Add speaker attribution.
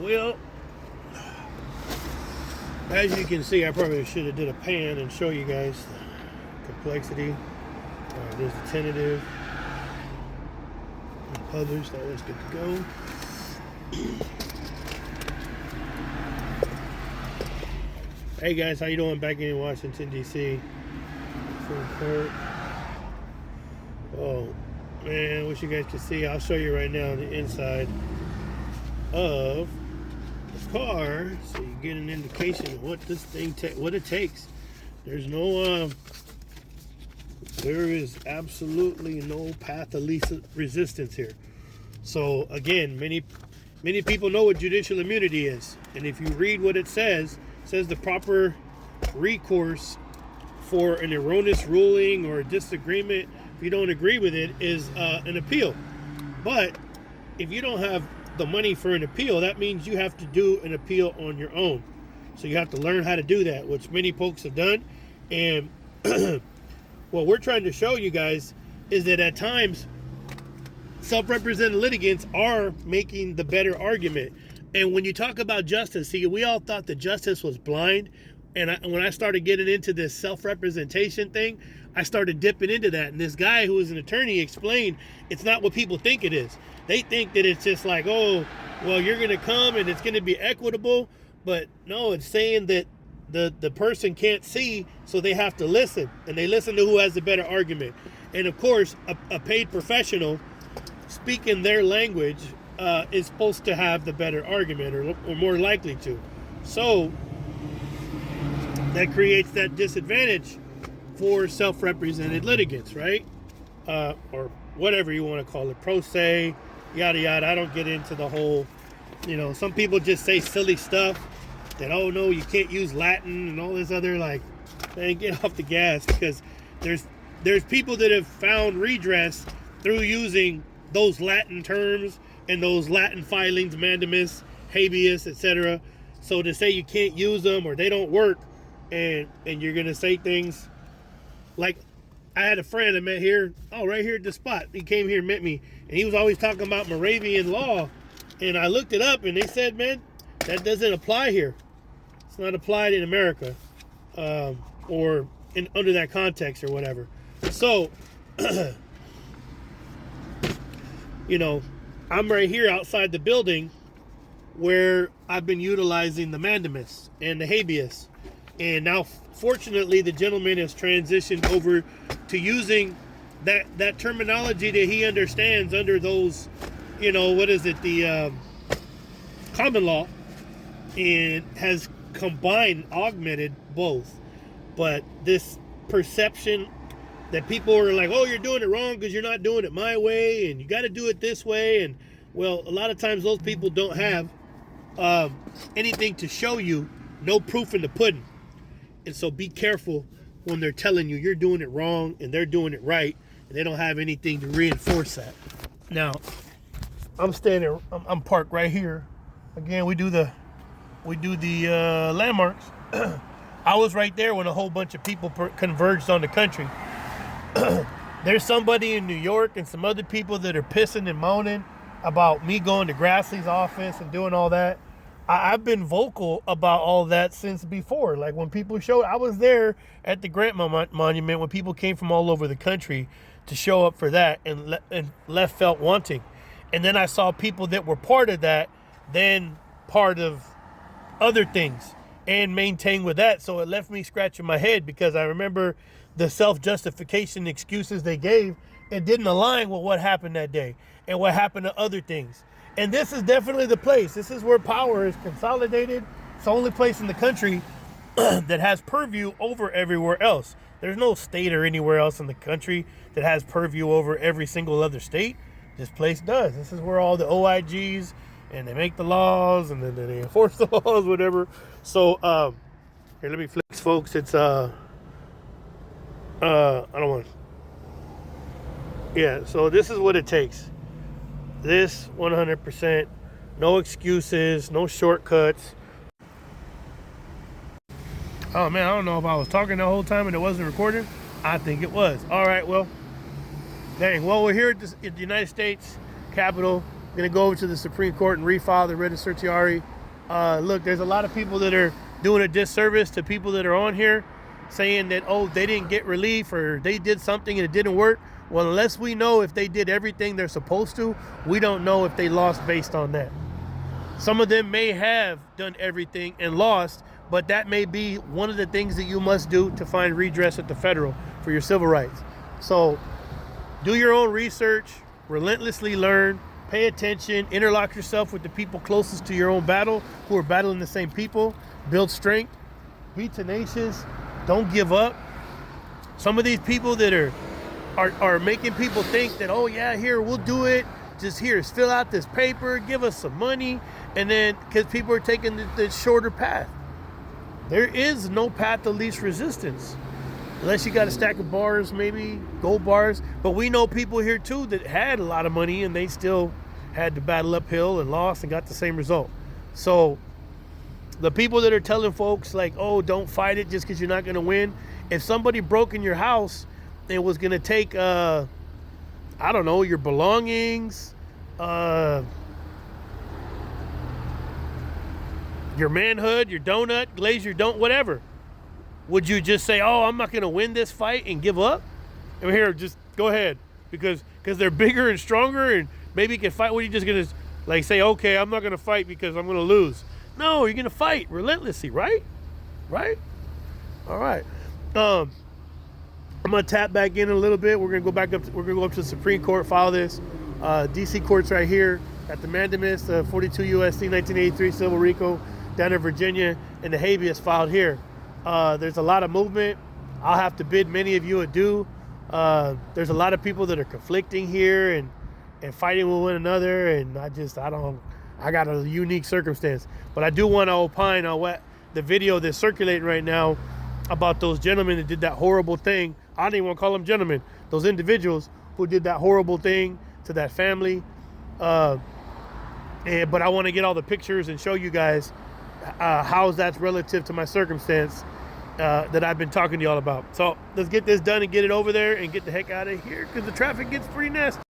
Speaker 1: Well, as you can see, I probably should have did a pan and show you guys the complexity. There's the tentative. Published. That was good to go. Hey guys, how you doing? Back in Washington D.C. Oh man, I wish you guys could see. I'll show you right now the inside of the car, so you get an indication of what this thing what it takes. There's no there is absolutely no path of least resistance here. So again, many people know what judicial immunity is, and if you read what it says the proper recourse for an erroneous ruling or a disagreement, if you don't agree with it, is an appeal. But if you don't have the money for an appeal, that means you have to do an appeal on your own. So you have to learn how to do that, which many folks have done. And what we're trying to show you guys is that at times self-represented litigants are making the better argument. And when you talk about justice, see, we all thought that justice was blind. And when I started getting into this self-representation thing, I started dipping into that. And this guy who was an attorney explained it's not what people think it is. They think that it's just like, oh, well, you're going to come and it's going to be equitable. But no, it's saying that the person can't see, so they have to listen. And they listen to who has the better argument. And of course, a paid professional speaking their language is supposed to have the better argument, or more likely to. So that creates that disadvantage for self-represented litigants, right? Or whatever you want to call it, pro se, yada yada. I don't get into the whole, some people just say silly stuff that, oh no, you can't use Latin and all this other, like, man, get off the gas, because there's people that have found redress through using those Latin terms and those Latin filings, mandamus, habeas, etc. So to say you can't use them or they don't work, and you're gonna say things like, I had a friend I met here, right here at the spot. He came here and met me, and he was always talking about Moravian law, and I looked it up, and they said, man, that doesn't apply here. It's not applied in America, or under that context or whatever. So, I'm right here outside the building where I've been utilizing the mandamus and the habeas. And now, fortunately, the gentleman has transitioned over to using that terminology that he understands under those, the common law, and has augmented both. But this perception that people are like, oh, you're doing it wrong because you're not doing it my way, and you got to do it this way. And, well, a lot of times those people don't have anything to show you, no proof in the pudding. And so be careful when they're telling you you're doing it wrong and they're doing it right, and they don't have anything to reinforce that. Now, I'm parked right here. Again, we do the landmarks. I was right there when a whole bunch of people converged on the country. There's somebody in New York and some other people that are pissing and moaning about me going to Grassley's office and doing all that. I've been vocal about all that since before. Like when people showed, I was there at the Grant Monument when people came from all over the country to show up for that, and left felt wanting. And then I saw people that were part of that, then part of other things, and maintain with that. So it left me scratching my head, because I remember the self-justification excuses they gave, it didn't align with what happened that day and what happened to other things. And this is definitely the place. This is where power is consolidated. It's the only place in the country that has purview over everywhere else. There's no state or anywhere else in the country that has purview over every single other state. This place does. This is where all the OIGs, and they make the laws, and then they enforce the laws, whatever. So, here, let me flex, folks. It's, I don't want. Yeah, so this is what it takes. This 100%, no excuses, no shortcuts. Oh man, I don't know if I was talking the whole time and it wasn't recording. I think it was. All right, well, dang. Well, we're here at the United States Capitol. We're gonna go over to the Supreme Court and refile the writ of certiorari. Look, there's a lot of people that are doing a disservice to people that are on here, saying that, oh, they didn't get relief or they did something and it didn't work. Well, unless we know if they did everything they're supposed to, we don't know if they lost based on that. Some of them may have done everything and lost, but that may be one of the things that you must do to find redress at the federal for your civil rights. So do your own research, relentlessly learn, pay attention, interlock yourself with the people closest to your own battle who are battling the same people, build strength, be tenacious, don't give up. Some of these people that are making people think that, oh yeah, here, we'll do it. Just here, fill out this paper, give us some money. And then, because people are taking the shorter path. There is no path of least resistance. Unless you got a stack of bars, maybe gold bars. But we know people here too that had a lot of money and they still had to battle uphill and lost and got the same result. So the people that are telling folks like, oh, don't fight it just because you're not going to win. If somebody broke in your house and was going to take, I don't know, your belongings, your manhood, your donut, glaze your don't, whatever. Would you just say, oh, I'm not going to win this fight and give up? I mean, here, just go ahead. Because they're bigger and stronger and maybe can fight. What are you just going to like say, okay, I'm not going to fight because I'm going to lose? No, you're going to fight relentlessly, right? Right? All right. I'm going to tap back in a little bit. We're going to go back up. We're going to go up to the Supreme Court, file this. DC courts right here at the mandamus, 42 U.S.C. 1983 Civil RICO down in Virginia, and the habeas filed here. There's a lot of movement. I'll have to bid many of you adieu. There's a lot of people that are conflicting here and fighting with one another, and I got a unique circumstance. But I do want to opine on what the video that's circulating right now about those gentlemen that did that horrible thing. I don't even want to call them gentlemen. Those individuals who did that horrible thing to that family. But I want to get all the pictures and show you guys how that's relative to my circumstance that I've been talking to y'all about. So let's get this done and get it over there and get the heck out of here because the traffic gets pretty nasty.